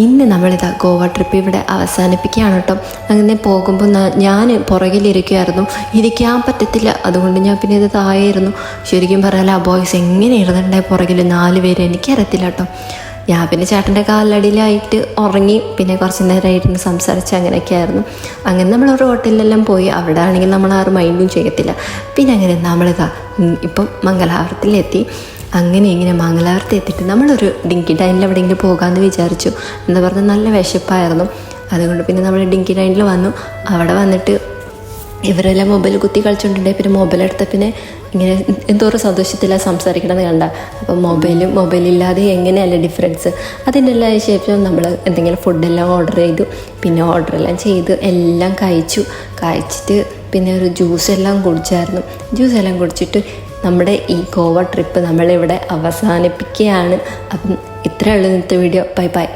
ഇന്ന് നമ്മളിതാ ഗോവ ട്രിപ്പ് ഇവിടെ അവസാനിപ്പിക്കുകയാണ് കേട്ടോ. അങ്ങനെ പോകുമ്പോൾ ഞാൻ പുറകിലിരിക്കുമായിരുന്നു, ഇരിക്കാൻ പറ്റത്തില്ല, അതുകൊണ്ട് ഞാൻ പിന്നെ ഇത് താഴെയായിരുന്നു. ശരിക്കും പറയാല ആ ബോയ്സ് എങ്ങനെ ഇരുന്നുണ്ടായി പുറകിൽ 4 പേര്, എനിക്കറിയത്തില്ല കേട്ടോ. ഞാൻ പിന്നെ ചേട്ടൻ്റെ കാലടിയിലായിട്ട് ഉറങ്ങി, പിന്നെ കുറച്ച് നേരമായിരുന്നു സംസാരിച്ച് അങ്ങനെയൊക്കെ ആയിരുന്നു. അങ്ങനെ നമ്മളൊരു ഹോട്ടലിലെല്ലാം പോയി, അവിടെ ആണെങ്കിൽ നമ്മൾ ആരും മൈൻഡും ചെയ്യത്തില്ല. പിന്നെ അങ്ങനെ നമ്മളിതാ ഇപ്പം മംഗലാപുരത്തിലെത്തി. അങ്ങനെ ഇങ്ങനെ മംഗലാപുരത്ത് എത്തിയിട്ട് നമ്മളൊരു ഡിങ്കി ഡൈനിൽ എവിടെയെങ്കിലും പോകാമെന്ന് വിചാരിച്ചു. എന്താ പറഞ്ഞാൽ നല്ല വിശപ്പായിരുന്നു. അതുകൊണ്ട് പിന്നെ നമ്മൾ ഡിങ്കി ഡൈനിൽ വന്നു. അവിടെ വന്നിട്ട് ഇവരെല്ലാം മൊബൈൽ കുത്തി കളിച്ചുകൊണ്ടുണ്ടായി. പിന്നെ മൊബൈൽ എടുത്ത പിന്നെ ഇങ്ങനെ എന്തോരം സന്തോഷത്തില്ല സംസാരിക്കണമെന്ന് കണ്ട. അപ്പം മൊബൈലില്ലാതെ എങ്ങനെയല്ല ഡിഫറൻസ്. അതിൻ്റെ എല്ലാ ശേഷം നമ്മൾ എന്തെങ്കിലും ഫുഡെല്ലാം ഓർഡർ ചെയ്തു. പിന്നെ ഓർഡറെല്ലാം ചെയ്ത് എല്ലാം കഴിച്ചിട്ട് പിന്നെ ഒരു ജ്യൂസെല്ലാം കുടിച്ചിട്ട് നമ്മുടെ ഈ ഗോവ ട്രിപ്പ് നമ്മളിവിടെ അവസാനിപ്പിക്കുകയാണ്. അപ്പം ഇത്രയേ ഉള്ളൂ ഇന്നത്തെ വീഡിയോ. ബൈ.